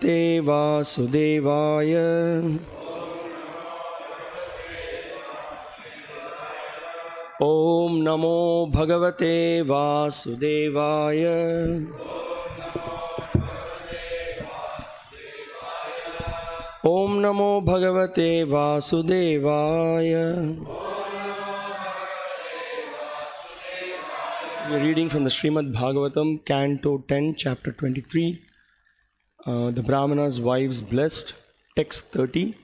भगवते वासुदेवाय। ओम नमो भगवते वासुदेवाय। ओम नमो भगवते वासुदेवाय। We are reading from the Srimad Bhagavatam, Canto 10, Chapter 23. The Brahmana's wives blessed, text 30.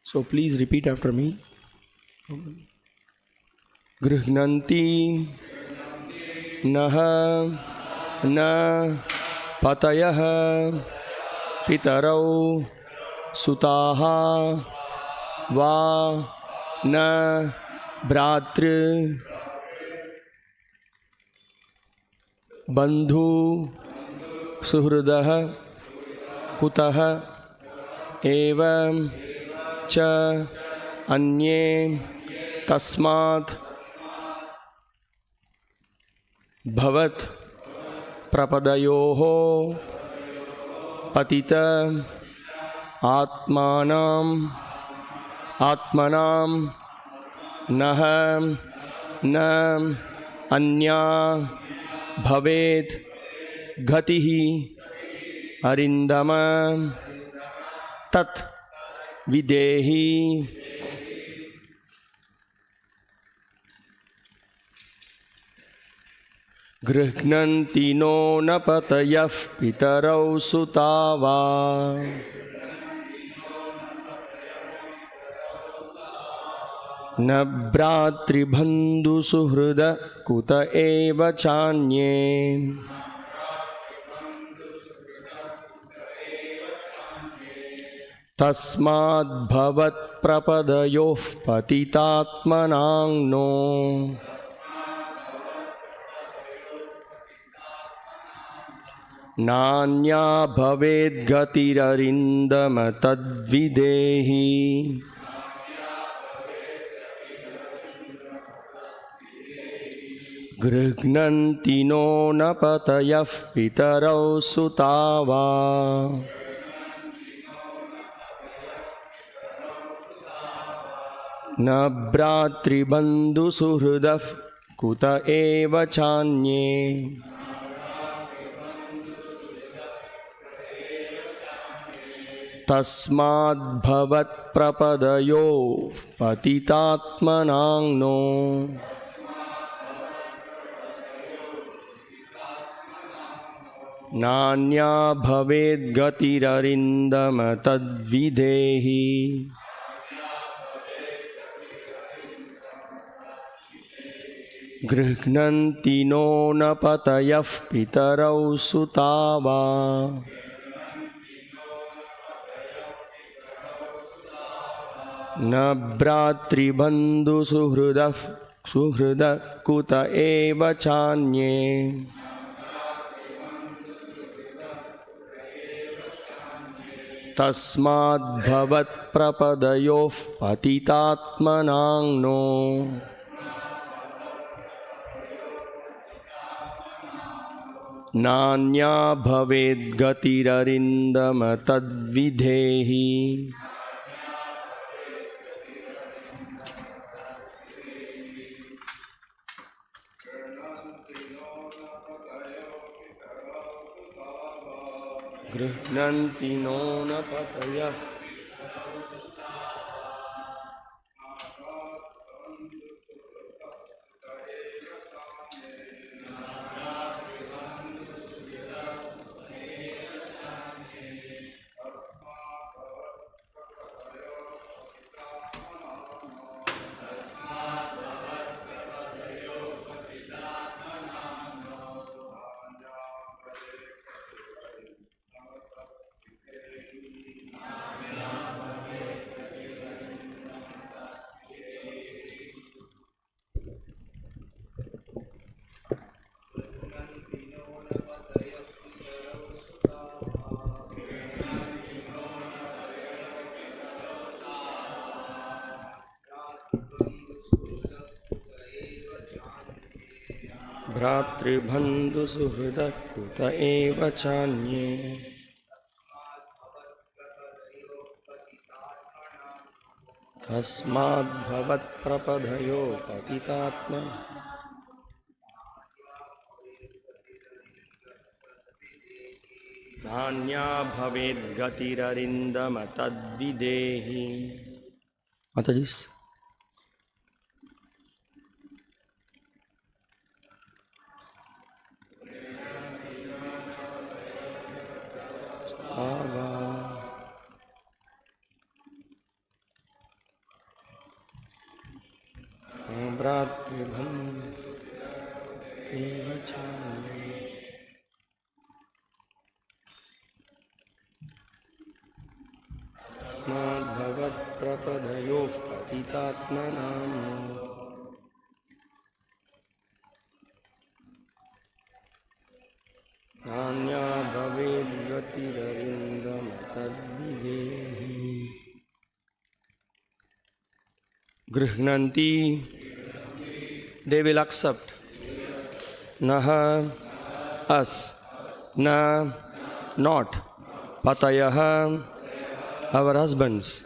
So please repeat after me. Grihnanti naha na patayah pitarau sutaha va na bratri bandhu suhrudah kutah evam cha anye tasmat bhavat prapadayoho patita atmanam naham nam anya bhavet gatihi arindama tat videhi. Grihnanti no napatayah pitarau sutava na bratri bandhu suhrida kuta eva chanye. Tasmad bhavat prapadayoh patitatmanang no. Nanya bhavet gatirarindama tadvidehi. Grihnanti no napatayah pitarau sutava na bratri bandhu suhrudah kuta eva chanye. Tasmad bhavat prapadayo patitatmanang no. Nanya bhavet gatirarindama tadvidehi. Grihnanti no napatayah pitarau sutava na bratri bandhu suhrudah kuta eva chanye. Tasmad bhavat prapadayoh patitatmanang no. Nanya bhavet gatirarindama tadvidehi. Grihnanti no napatayah भ्रातृबन्धु सुहृदः कुत एव चान्ये। Tasmad bhavat prapadhayo patitatma nanya bhavet gatirarindama tadvidehi. Matajis. Ava. Bhratribham evachami. Tasmad bhavat prapadhayo patitatmanam nanya bhavet gatirarindama tadvidehi. Grihnanti, they will accept. Naha, us. Na, not. Patayaha, our husbands.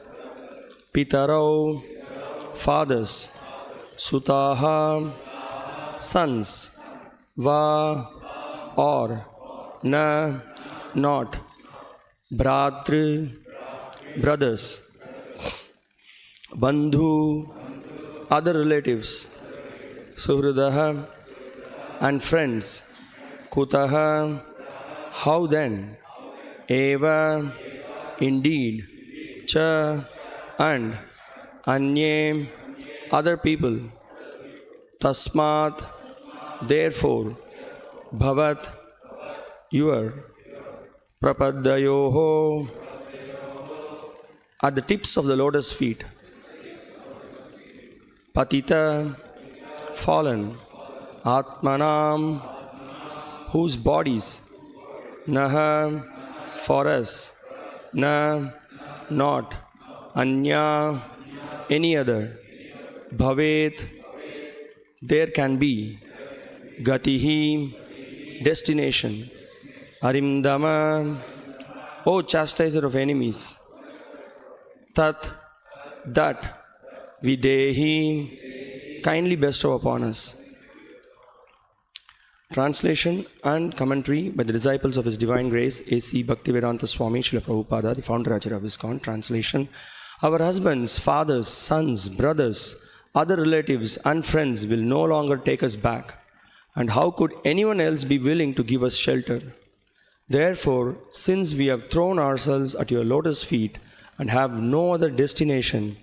Pitarau, fathers. Sutaha, sons. Va, or. Na, not. Bhratri, brothers. Bandhu, other relatives. Suhrudaha, and friends. Kutaha, how then? Eva, indeed. Cha, and. Anye, other people. Tasmat, therefore. Bhavat, your. Prapaddayoho, at the tips of the lotus feet. Patita, fallen. Atmanam, whose bodies. Naha, for us. Na, not. Anya, any other. Bhavet, there can be. Gatihi, destination. Arimdama, O chastiser of enemies. Tat, that. Videhi, kindly bestow upon us. Translation and commentary by the disciples of His Divine Grace, A.C. Bhaktivedanta Swami Srila Prabhupada, the founder Acharya of ISKCON. Translation: our husbands, fathers, sons, brothers, other relatives and friends will no longer take us back. And how could anyone else be willing to give us shelter? Therefore, since we have thrown ourselves at your lotus feet and have no other destination,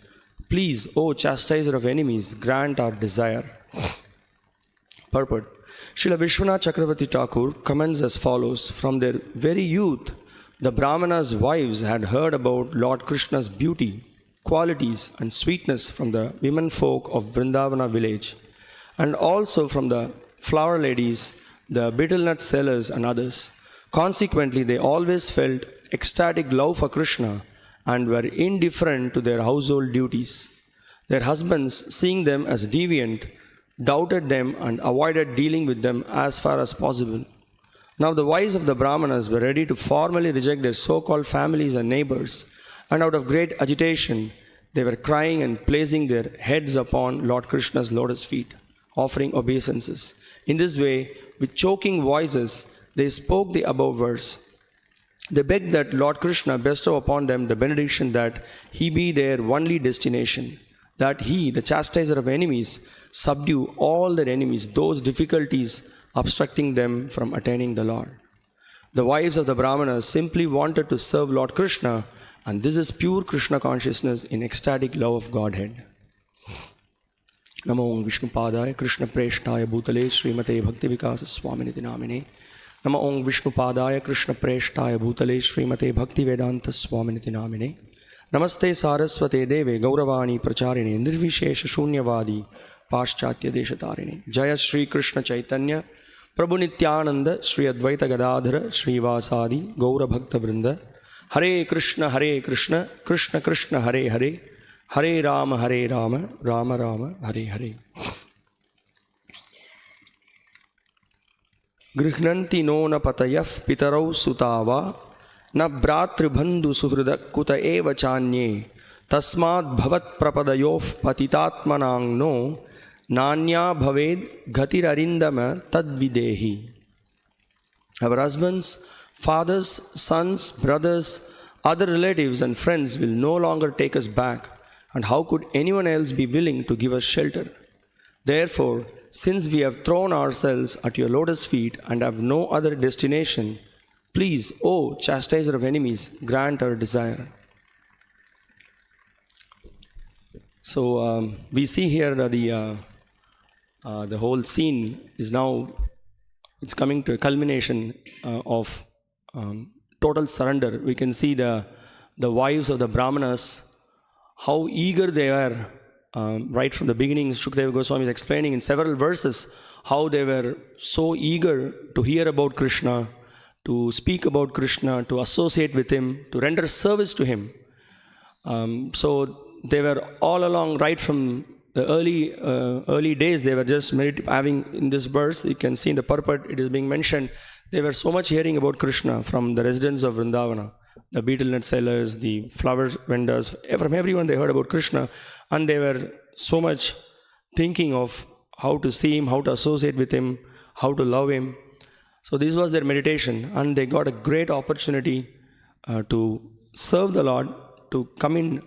please, O chastiser of enemies, grant our desire. Purport. Srila Vishwanath Chakravarti Thakur comments as follows: from their very youth, the Brahmanas' wives had heard about Lord Krishna's beauty, qualities and sweetness from the women folk of Vrindavana village, and also from the flower ladies, the betel nut sellers and others. Consequently, they always felt ecstatic love for Krishna and were indifferent to their household duties. Their husbands, seeing them as deviant, doubted them and avoided dealing with them as far as possible. Now the wives of the Brahmanas were ready to formally reject their so-called families and neighbors, and out of great agitation, they were crying and placing their heads upon Lord Krishna's lotus feet, offering obeisances. In this way, with choking voices, they spoke the above verse. They begged that Lord Krishna bestow upon them the benediction that He be their only destination, that He, the chastiser of enemies, subdue all their enemies, those difficulties obstructing them from attaining the Lord. The wives of the Brahmanas simply wanted to serve Lord Krishna, and this is pure Krishna consciousness in ecstatic love of Godhead. Namo Om Vishnu Padaya Krishna Preshtaya Bhutale Srimate Bhakti Vikasa Swaminiti Namine. Namo Om Vishnu Padaya Krishna Preshtaya Bhutale Srimate Bhakti Vedanta Swaminiti Namine. Namaste Saraswate Deve Gauravani Pracharine Nirvishesha Shunyavadi Paschatya Deshatarine. Jaya Shri Krishna Chaitanya Prabhu Nityananda Shri Advaita Gadadhara Shri Vasadi Gaura Bhakta Vrinda. Hare Krishna Krishna Krishna Hare Hare Hare Rama Rama Rama Hare Hare. Grihnanti no na patayaf pitarau sutava na bhratri bandhu suhrida kuta eva chanye Tasmad bhavat prapadayof patitatmanang no nanya bhaved gatir arindama tad videhi. Our husbands, fathers, sons, brothers, other relatives and friends will no longer take us back, and how could anyone else be willing to give us shelter? Therefore, since we have thrown ourselves at your lotus feet and have no other destination, please, O chastiser of enemies, grant our desire. So we see here that the whole scene is now, it's coming to a culmination of total surrender. We can see the wives of the Brahmanas, how eager they were. Right from the beginning, Shukadeva Goswami is explaining in several verses how they were so eager to hear about Krishna, to speak about Krishna, to associate with him, to render service to him. So they were all along, right from the early days, they were just having, in this verse, you can see in the purport, it is being mentioned, they were so much hearing about Krishna from the residents of Vrindavana, the betel nut sellers, the flower vendors, from everyone they heard about Krishna, and they were so much thinking of how to see him, how to associate with him, how to love him. So this was their meditation, and they got a great opportunity to serve the Lord, to come in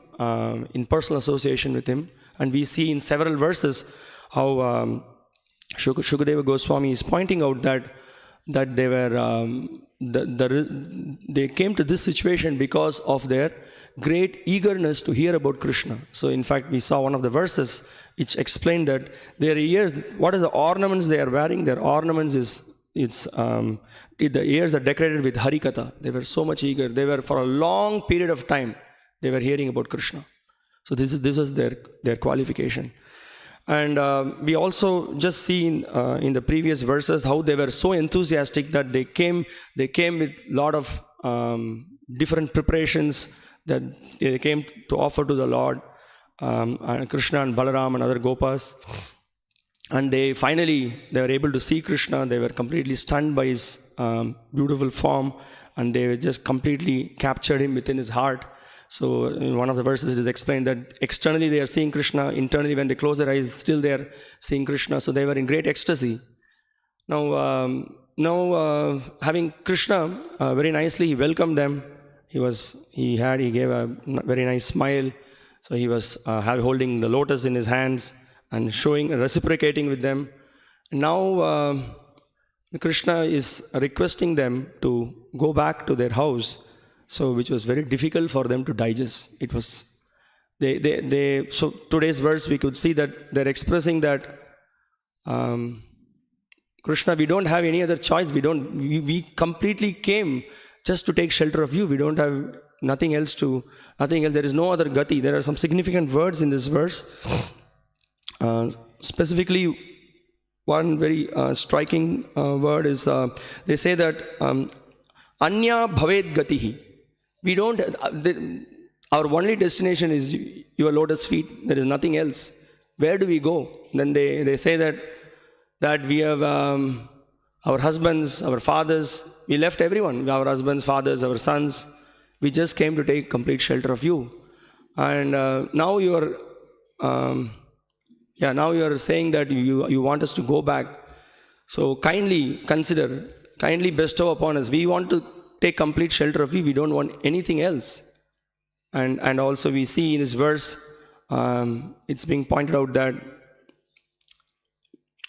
personal association with him. And we see in several verses how Shukadeva Goswami is pointing out that they were they came to this situation because of their great eagerness to hear about Krishna. So in fact, we saw one of the verses which explained that their ears, what is the ornaments they are wearing? Their ornaments the ears are decorated with Harikatha. They were so much eager. They were, for a long period of time, they were hearing about Krishna. So this was their qualification. And we also just see in the previous verses how they were so enthusiastic that they came with a lot of different preparations that they came to offer to the Lord, and Krishna and Balaram and other Gopas. And they were able to see Krishna. They were completely stunned by his beautiful form, and they just completely captured him within his heart. So in one of the verses it is explained that externally they are seeing Krishna, internally when they close their eyes, still they are seeing Krishna. So they were in great ecstasy. Now having Krishna very nicely, he welcomed them. He gave a very nice smile. So he was holding the lotus in his hands and reciprocating with them. And now Krishna is requesting them to go back to their house. So which was very difficult for them to digest. It was, so today's verse we could see that they're expressing that, Krishna, we don't have any other choice. We completely came just to take shelter of you. We don't have nothing else. There is no other gati. There are some significant words in this verse. Specifically, one very striking word is, they say that, Anya bhaved gatihi. We don't, our only destination is your lotus feet. There is nothing else. Where do we go? Then they say that we have our husbands, our fathers, we left everyone, our husbands, fathers, our sons. We just came to take complete shelter of you. And now you are saying that you want us to go back. So kindly bestow upon us. We want to take complete shelter of you. We don't want anything else. And also we see in this verse, it's being pointed out that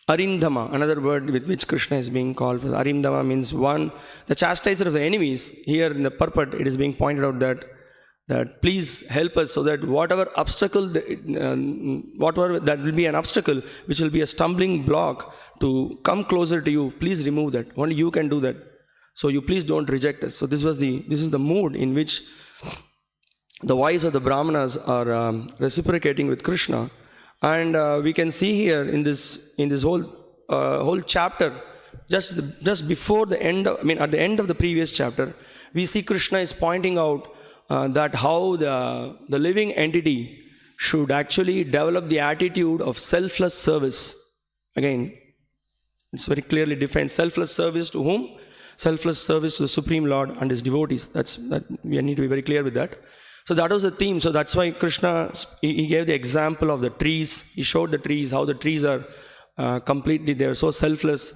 Arindama, another word with which Krishna is being called. Arindama means one, the chastiser of the enemies. Here in the purport, it is being pointed out that please help us so that whatever obstacle, whatever that will be an obstacle, which will be a stumbling block to come closer to you, please remove that. Only you can do that. So you please don't reject us. So this is the mood in which the wives of the Brahmanas are reciprocating with Krishna. And we can see here in this whole chapter, just before the end, at the end of the previous chapter, we see Krishna is pointing out that how the living entity should actually develop the attitude of selfless service. Again, it's very clearly defined. Selfless service to whom? Selfless service to the Supreme Lord and His devotees. That we need to be very clear with that. So that was the theme. So that's why Krishna, he gave the example of the trees. He showed the trees, how the trees are completely, they are so selfless,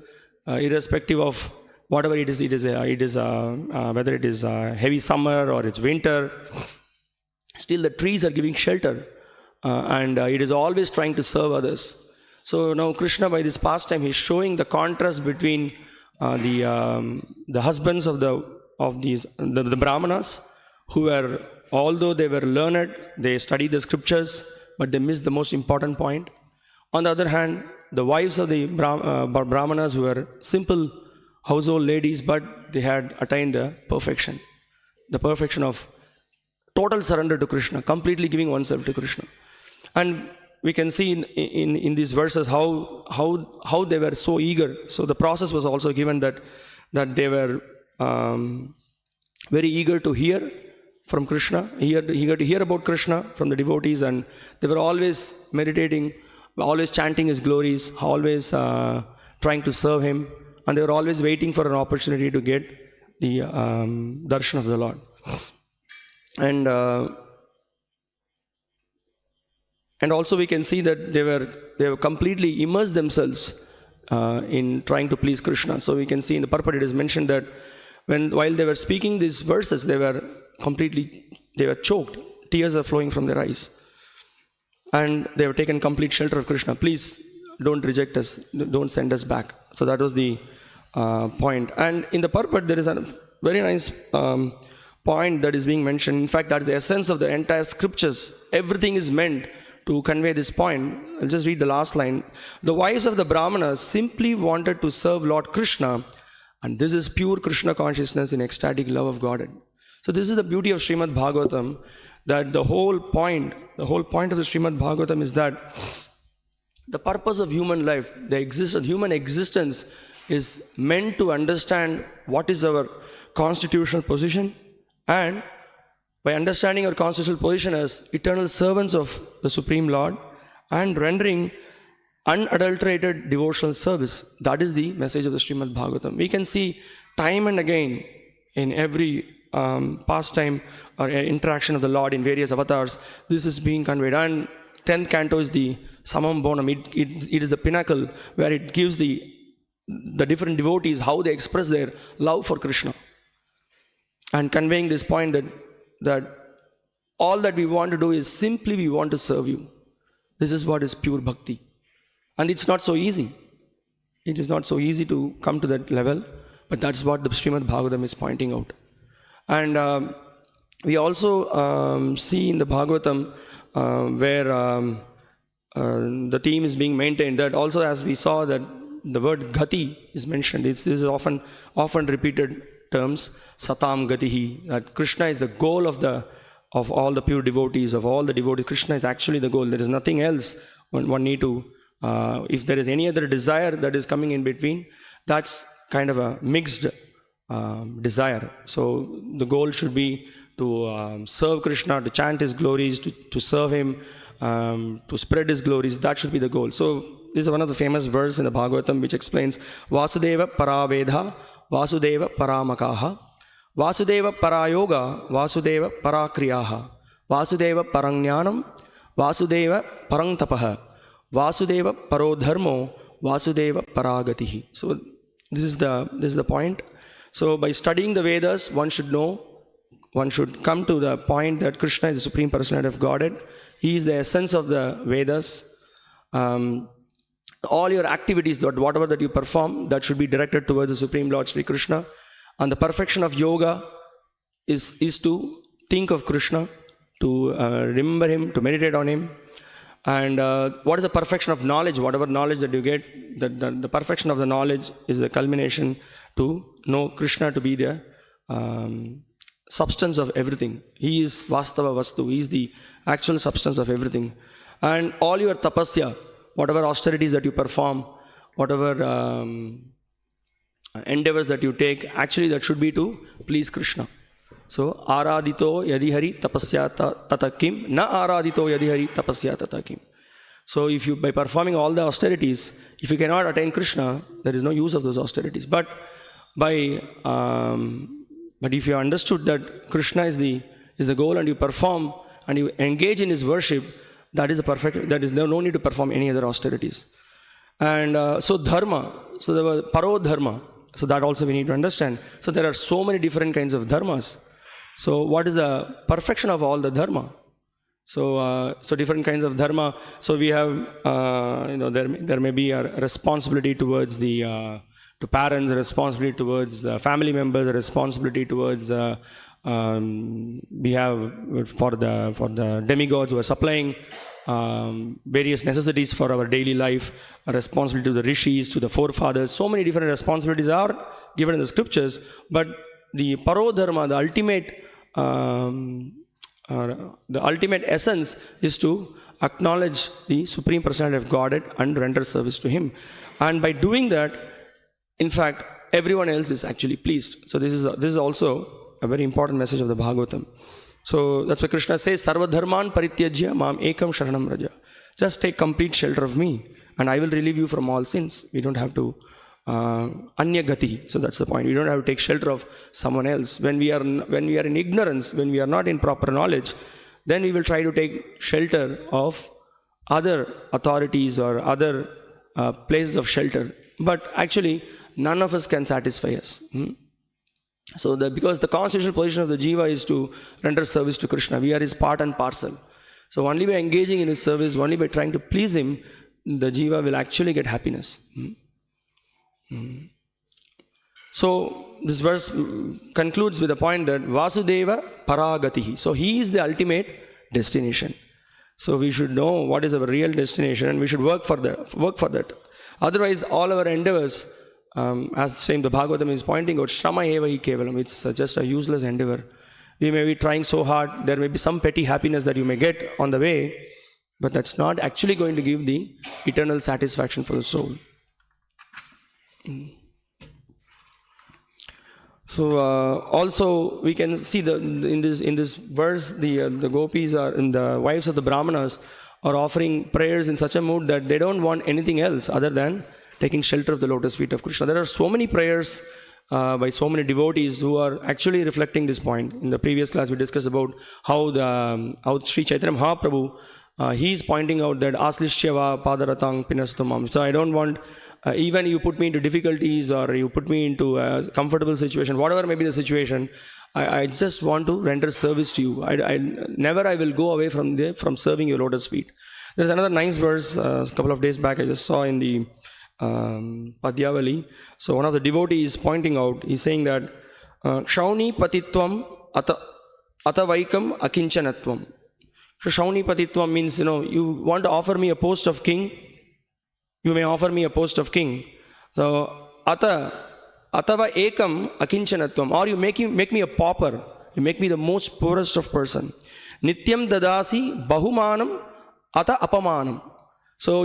irrespective of whatever it is, whether it is heavy summer or it's winter. Still the trees are giving shelter, and it is always trying to serve others. So now Krishna, by this pastime, he's showing the contrast between the husbands of the brahmanas, who were, although they were learned, they studied the scriptures, but they missed the most important point. On the other hand, the wives of the brahmanas, who were simple household ladies, but they had attained the perfection of total surrender to Krishna, completely giving oneself to Krishna. And we can see in these verses how they were so eager. So the process was also given that they were very eager to hear from Krishna, eager to hear about Krishna from the devotees, and they were always meditating, always chanting his glories, always trying to serve him, and they were always waiting for an opportunity to get the darshan of the Lord. And also we can see that they were completely immersed themselves in trying to please Krishna. So we can see in the purport it is mentioned that while they were speaking these verses, they were choked. Tears are flowing from their eyes. And they were taken complete shelter of Krishna. Please don't reject us, don't send us back. So that was the point. And in the purport there is a very nice point that is being mentioned. In fact, that is the essence of the entire scriptures. Everything is meant to convey this point. I'll just read the last line. The wives of the brahmanas simply wanted to serve Lord Krishna, and this is pure Krishna consciousness in ecstatic love of Godhead. So this is the beauty of Srimad Bhagavatam, that the whole point of the Srimad Bhagavatam is that the purpose of human life, human existence is meant to understand what is our constitutional position, and by understanding our constitutional position as eternal servants of the Supreme Lord and rendering unadulterated devotional service. That is the message of the Srimad Bhagavatam. We can see time and again in every pastime or interaction of the Lord in various avatars, this is being conveyed. And 10th canto is the Samam Bonam. It is the pinnacle where it gives the different devotees how they express their love for Krishna, and conveying this point that all that we want to do is simply we want to serve you. This is what is pure bhakti. And it's not so easy. It is not so easy to come to that level, but that's what the Srimad Bhagavatam is pointing out. And we also see in the Bhagavatam where the theme is being maintained, that also as we saw that the word gati is mentioned. This is often repeated terms, satam gatihi, that Krishna is the goal of all the pure devotees, of all the devotees. Krishna is actually the goal. There is nothing else one need to, if there is any other desire that is coming in between, that's kind of a mixed desire. So the goal should be to serve Krishna, to chant his glories, to serve him, to spread his glories. That should be the goal. So this is one of the famous verses in the Bhagavatam which explains Vasudeva Paravedha, Vasudeva Paramakaha, Vasudeva Parayoga, Vasudeva Parakriyaha, Vasudeva Parajnanam, Vasudeva Parangtapaha, Vasudeva Parodharmo, Vasudeva Paragatihi. So this is the point. So by studying the Vedas, one should come to the point that Krishna is the Supreme Personality of Godhead. He is the essence of the Vedas. All your activities, whatever that you perform, that should be directed towards the Supreme Lord Sri Krishna. And the perfection of yoga is to think of Krishna, to remember him, to meditate on him. And what is the perfection of knowledge? Whatever knowledge that you get, the perfection of the knowledge is the culmination to know Krishna to be the substance of everything. He is Vastava Vastu. He is the actual substance of everything. And all your tapasya, whatever austerities that you perform, whatever endeavors that you take, actually that should be to please Krishna. So, aradito yadihari tapasya tatakim, na aradito yadihari tapasya tatakim. So, if you, by performing all the austerities, if you cannot attain Krishna, there is no use of those austerities. But if you understood that Krishna is the is the goal, and you perform and you engage in his worship, that is a perfect, that is no need to perform any other austerities. And so dharma, so there was paro dharma, so that also we need to understand. So there are so many different kinds of dharmas. So what is the perfection of all the dharma? So different kinds of dharma. So we have, there may be a responsibility towards the to parents, a responsibility towards family members, a responsibility towards we have for the demigods who are supplying various necessities for our daily life, a responsibility to the rishis, to the forefathers. So many different responsibilities are given in the scriptures, but the paro dharma, the ultimate essence is to acknowledge the Supreme Personality of Godhead and render service to Him. And by doing that, in fact, everyone else is actually pleased. So this is also a very important message of the Bhagavatam. So that's why Krishna says, Sarva dharman parityajya mam ekam sharanam raja. Just take complete shelter of me and I will relieve you from all sins. We don't have to anya gati. So that's the point. We don't have to take shelter of someone else. When we are in ignorance, when we are not in proper knowledge, then we will try to take shelter of other authorities or other places of shelter. But actually, none of us can satisfy us. So because the constitutional position of the jiva is to render service to Krishna. We are his part and parcel. So only by engaging in his service, only by trying to please him, the jiva will actually get happiness. So this verse concludes with the point that Vasudeva Paragatihi. So he is the ultimate destination. So we should know what is our real destination and we should work for that. Otherwise, all our endeavors, as same the Bhagavatam is pointing out, Shrama eva hi kevalam, it's just a useless endeavor. We may be trying so hard, there may be some petty happiness that you may get on the way, but that's not actually going to give the eternal satisfaction for the soul. So also we can see in this verse the gopis are, and the wives of the brahmanas are offering prayers in such a mood that they don't want anything else other than taking shelter of the lotus feet of Krishna. There are so many prayers by so many devotees who are actually reflecting this point. In the previous class we discussed about how Sri Chaitanya Mahaprabhu, he is pointing out that Aslishyava Padaratang Pinastumam. So I don't want, even you put me into difficulties or you put me into a comfortable situation, whatever may be the situation, I just want to render service to you. I will go away from serving your lotus feet. There's another nice verse, a couple of days back I just saw in the Padyavali. So one of the devotees pointing out, he's saying that Shauni Patitvam Atavaikam Akinchanatvam. So Shauni Patitvam means, you want to offer me a post of king, you may offer me a post of king. So Atava Ekam Akinchanatvam, or you make me a pauper, you make me the most poorest of person. Nityam Dadasi Bahumanam Ata Apamanam. So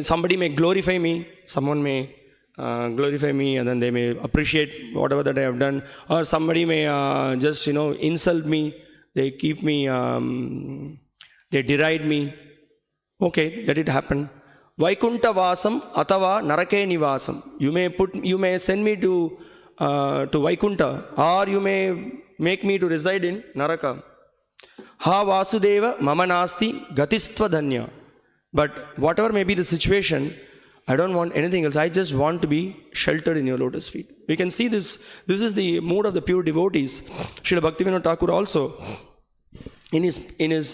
somebody may glorify me, someone may glorify me and then they may appreciate whatever that I have done, or somebody may just insult me, they keep me, they deride me. Okay, let it happen. Vaikunta Vasam Atava Narake Nivasam. You may send me to Vaikunta, or you may make me to reside in Naraka. Ha Vasudeva Mamanasti Gatistva Dhanya. But whatever may be the situation, I don't want anything else. I just want to be sheltered in your lotus feet. We can see this. This is the mood of the pure devotees. Srila Bhaktivinoda Thakur also, in his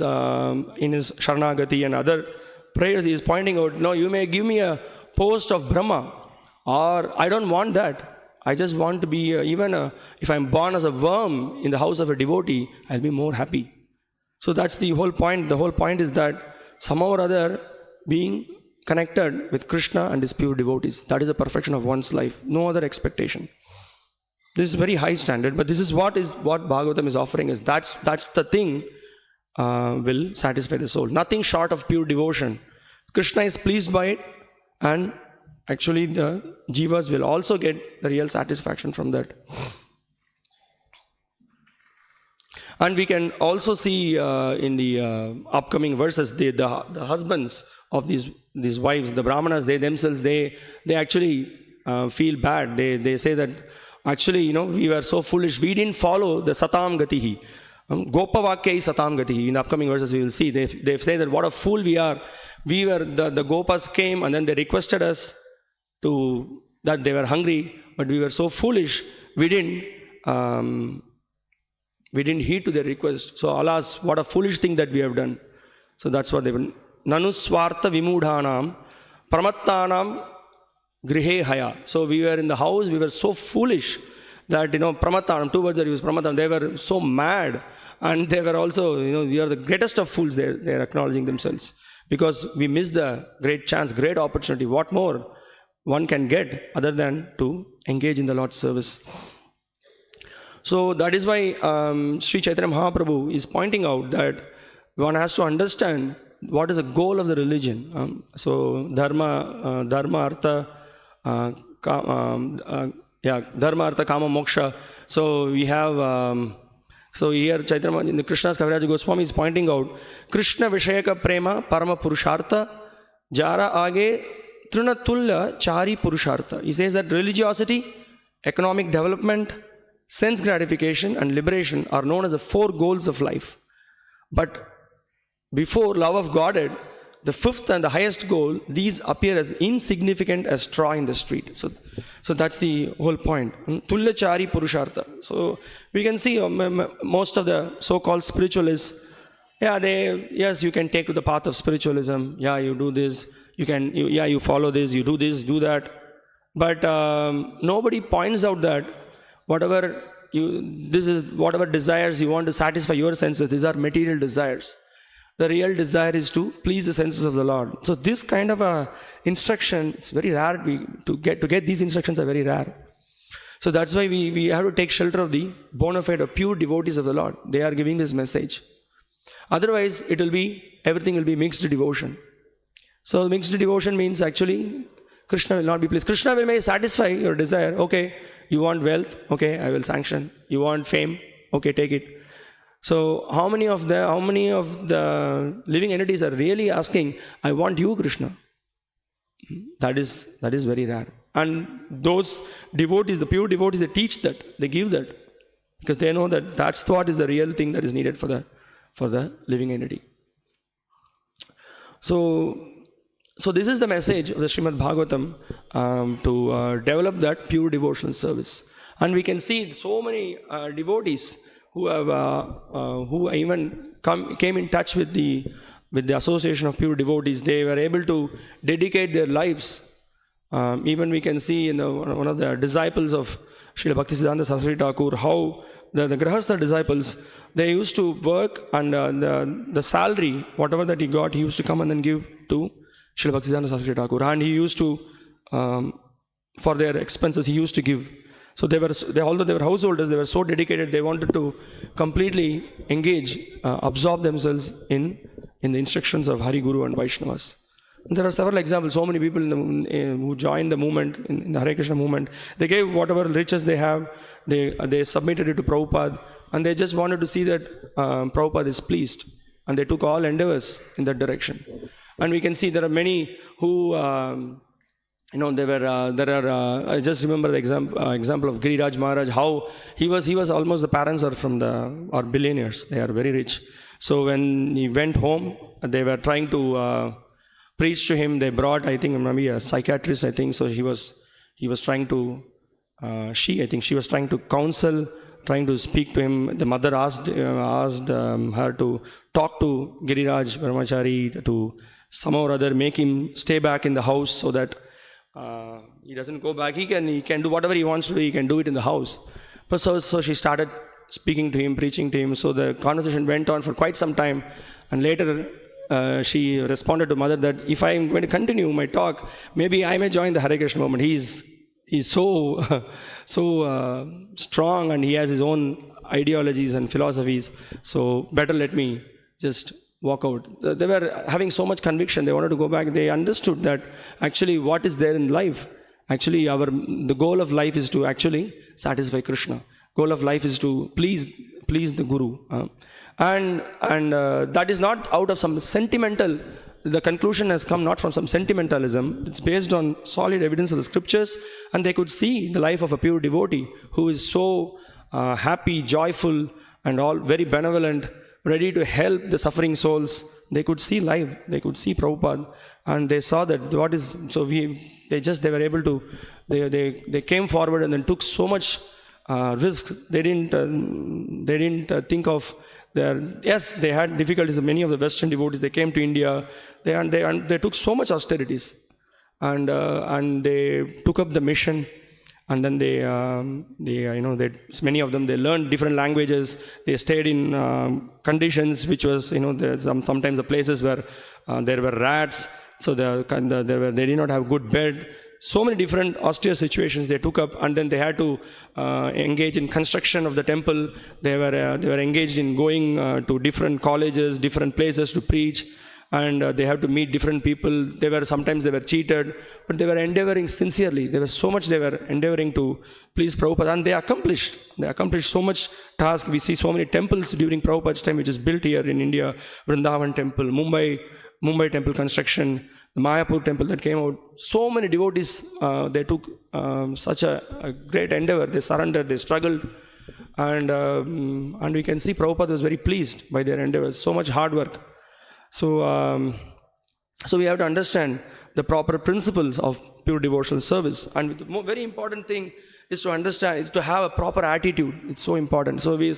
Sharanagati and other prayers, he is pointing out, no, you may give me a post of Brahma, or I don't want that. I just want to be, if I'm born as a worm in the house of a devotee, I'll be more happy. So that's the whole point. The whole point is that somehow or other being connected with Krishna and his pure devotees. That is the perfection of one's life. No other expectation. This is very high standard, but this is what Bhagavatam is offering us. That's the thing will satisfy the soul. Nothing short of pure devotion. Krishna is pleased by it, and actually the jivas will also get the real satisfaction from that. And we can also see in the upcoming verses, the husbands of these wives, the brahmanas, they themselves, they actually feel bad. They say that actually, we were so foolish. We didn't follow the satam gatihi. Gopa Vakyai Satam Gati. In the upcoming verses we will see, they say that what a fool we are. We were, the Gopas came and then they requested us that they were hungry, but we were so foolish, we didn't heed to their request. So alas, what a foolish thing that we have done. So that's what they were. Nanu Swartha Vimudhanam Pramattanam Grihe Haya. So we were in the house, we were so foolish that, Pramattanam, 2 words are used, Pramattanam, they were so mad. And they were also, we are the greatest of fools, they're acknowledging themselves. Because we missed the great chance, great opportunity. What more one can get other than to engage in the Lord's service? So that is why Sri Chaitanya Mahaprabhu is pointing out that one has to understand what is the goal of the religion. So Dharma, Artha, Dharma, Artha, Kama, Moksha. So we have... So here Chaitanya in the Krishna's Kaviraj Goswami is pointing out Krishna Vishayaka Prema Parama Purushartha Jara Age Trunatulya Chari Purushartha. He says that religiosity, economic development, sense gratification and liberation are known as the 4 goals of life. But before love of Godhead, the 5th and the highest goal, these appear as insignificant as straw in the street. So that's the whole point. Tulya Chari Purushartha. So we can see most of the so-called spiritualists, yes, you can take to the path of spiritualism. Yeah, you do this. You follow this. You do this, do that. But nobody points out that whatever desires you want to satisfy your senses, these are material desires. The real desire is to please the senses of the Lord. So this kind of a instruction, it's very rare. To get these instructions are very rare. So that's why we have to take shelter of the bona fide or pure devotees of the Lord. They are giving this message. Otherwise, everything will be mixed devotion. So mixed devotion means actually Krishna will not be pleased. Krishna may satisfy your desire. Okay, you want wealth? Okay, I will sanction. You want fame? Okay, take it. So how many of the living entities are really asking, I want you, Krishna? That is very rare. And those devotees, the pure devotees, they teach that, they give that. Because they know that that's what is the real thing that is needed for the living entity. So this is the message of the Srimad Bhagavatam, to develop that pure devotional service. And we can see so many devotees who even came in touch with the association of pure devotees. They were able to dedicate their lives. Even we can see in one of the disciples of Srila Bhaktisiddhanta Saraswati Thakur, how the Grahastha disciples, they used to work, and the salary, whatever that he got, he used to come and then give to Srila Bhaktisiddhanta Saraswati Thakur. And he used to, for their expenses, he used to give. So although they were householders, they were so dedicated, they wanted to completely engage, absorb themselves in the instructions of Hari, Guru and Vaishnavas. And there are several examples, so many people who joined the movement, in the Hare Krishna movement. They gave whatever riches they have, they submitted it to Prabhupada, and they just wanted to see that Prabhupada is pleased. And they took all endeavors in that direction. And we can see there are many who... I just remember the example of Giriraj Maharaj, how he was almost, the parents are billionaires, they are very rich. So when he went home, they were trying to preach to him. They brought, I think, maybe a psychiatrist, I think. So he was trying to, she was trying to counsel, trying to speak to him. The mother asked her to talk to Giriraj Brahmachari to somehow or other make him stay back in the house so that he doesn't go back. He can do whatever he wants to do. He can do it in the house. But so she started speaking to him, preaching to him. So the conversation went on for quite some time. And later she responded to mother that if I am going to continue my talk, maybe I may join the Hare Krishna movement. He's so strong, and he has his own ideologies and philosophies. So better let me just walk out. They were having so much conviction. They wanted to go back. They understood that actually what is there in life. Actually, the goal of life is to actually satisfy Krishna. Goal of life is to please the Guru. And that is not out of some sentimental. The conclusion has come not from some sentimentalism. It's based on solid evidence of the scriptures, and they could see the life of a pure devotee who is so happy, joyful, and all very benevolent, ready to help the suffering souls. They could see live, they could see Prabhupada, and they saw that what is, so they were able to, they came forward and then took so much risks. They didn't think of yes, they had difficulties. Many of the Western devotees, they came to India, they took so much austerities, and they took up the mission. And then many of them, they learned different languages. They stayed in conditions which was, sometimes the places where there were rats, so they did not have good bed. So many different austere situations they took up, and then they had to engage in construction of the temple. They were engaged in going to different colleges, different places to preach. And they have to meet different people. Sometimes they were cheated, but they were endeavoring sincerely. There was so much they were endeavoring to please Prabhupada, and they accomplished so much task. We see so many temples during Prabhupada's time, which is built here in India. Vrindavan temple, Mumbai temple construction, the Mayapur temple that came out. So many devotees, they took such a great endeavor. They surrendered, they struggled, and we can see Prabhupada was very pleased by their endeavors. So much hard work. So we have to understand the proper principles of pure devotional service. And the very important thing is to understand, to have a proper attitude. It's so important. So we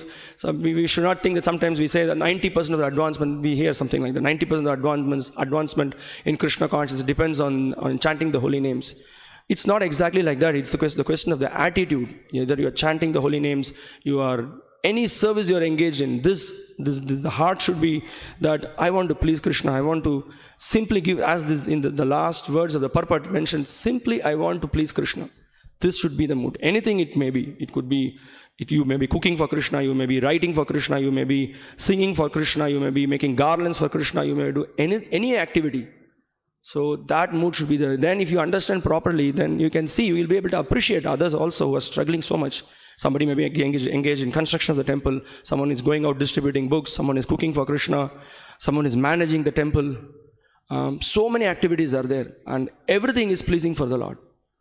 should not think that sometimes we say that 90% of the advancement, we hear something like that, 90% of the advancement in Krishna consciousness depends on chanting the holy names. It's not exactly like that. It's the question of the attitude. That you are chanting the holy names, any service you are engaged in, the heart should be that I want to please Krishna. I want to simply give, as this in the last words of the purport mentioned, simply I want to please Krishna. This should be the mood. Anything it may be. It could be, you may be cooking for Krishna, you may be writing for Krishna, you may be singing for Krishna, you may be making garlands for Krishna, you may do any activity. So that mood should be there. Then if you understand properly, then you can see, you will be able to appreciate others also who are struggling so much. Somebody may be engaged in construction of the temple. Someone is going out distributing books. Someone is cooking for Krishna. Someone is managing the temple. So many activities are there. And everything is pleasing for the Lord.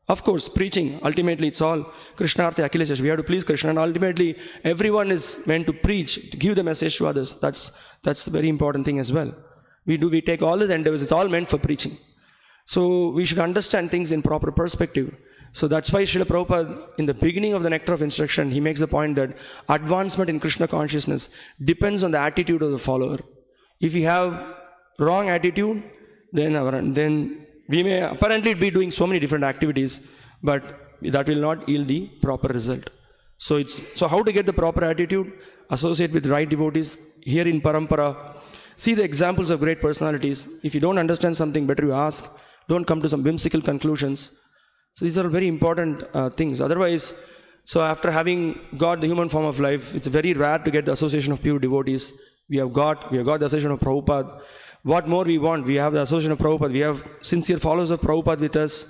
Of course, preaching, ultimately it's all Krishnartha Akhilesh. We have to please Krishna. And ultimately, everyone is meant to preach, to give the message to others. That's the very important thing as well. We take all these endeavors. It's all meant for preaching. So we should understand things in proper perspective. So that's why Srila Prabhupada, in the beginning of the Nectar of Instruction, he makes the point that advancement in Krishna consciousness depends on the attitude of the follower. If we have wrong attitude, then we may apparently be doing so many different activities, but that will not yield the proper result. So how to get the proper attitude? Associate with right devotees. Here in Parampara, see the examples of great personalities. If you don't understand something, better you ask. Don't come to some whimsical conclusions. So these are very important things. Otherwise, so after having got the human form of life, it's very rare to get the association of pure devotees. We have got the association of Prabhupada. What more we want? We have the association of Prabhupada. We have sincere followers of Prabhupada with us.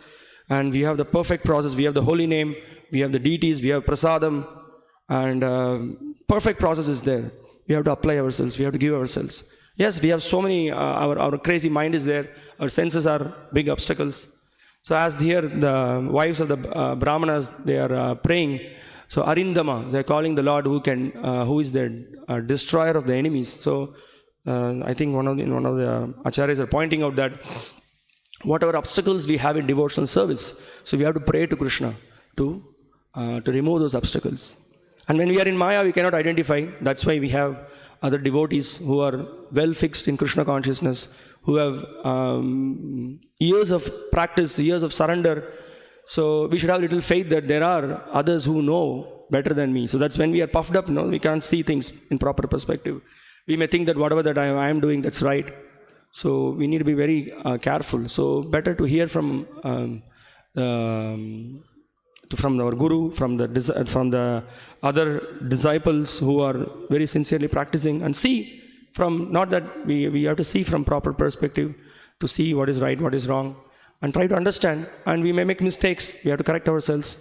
And we have the perfect process. We have the holy name. We have the deities. We have prasadam. And perfect process is there. We have to apply ourselves. We have to give ourselves. Yes, we have so many, our crazy mind is there. Our senses are big obstacles. So as here, the wives of the Brahmanas, they are praying. So Arindama, they are calling the Lord who is the destroyer of the enemies. So I think one of the acharyas are pointing out that whatever obstacles we have in devotional service, so we have to pray to Krishna to remove those obstacles. And when we are in Maya, we cannot identify. That's why we have other devotees who are well fixed in Krishna consciousness, who have years of practice, years of surrender. So we should have little faith that there are others who know better than me. So that's when we are puffed up, we can't see things in proper perspective. We may think that whatever that I am doing, that's right. So we need to be very careful. So better to hear from our guru, from the other disciples who are very sincerely practicing, and see from, not that we have to see from proper perspective, to see what is right, what is wrong, and try to understand. And we may make mistakes. We have to correct ourselves,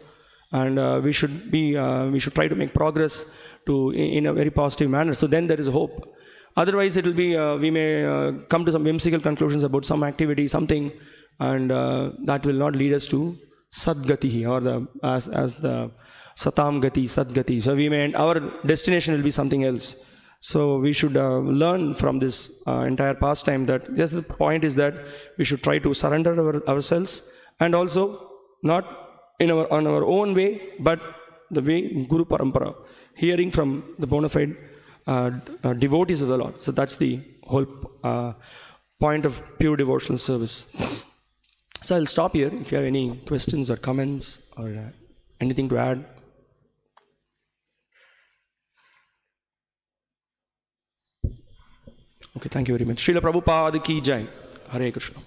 and we should try to make progress in a very positive manner. So then there is hope. Otherwise, it will be we may come to some whimsical conclusions about some activity, something, and that will not lead us to Sadgatihi, or as the Satam Gati, Sadgati. So we may, our destination will be something else. So we should learn from this entire pastime that, yes, the point is that we should try to surrender ourselves, and also not on our own way, but the way Guru Parampara, hearing from the bona fide devotees of the Lord. So that's the whole point of pure devotional service. So I'll stop here. If you have any questions or comments or anything to add. Okay, thank you very much. Srila Prabhupada ki jai. Hare Krishna.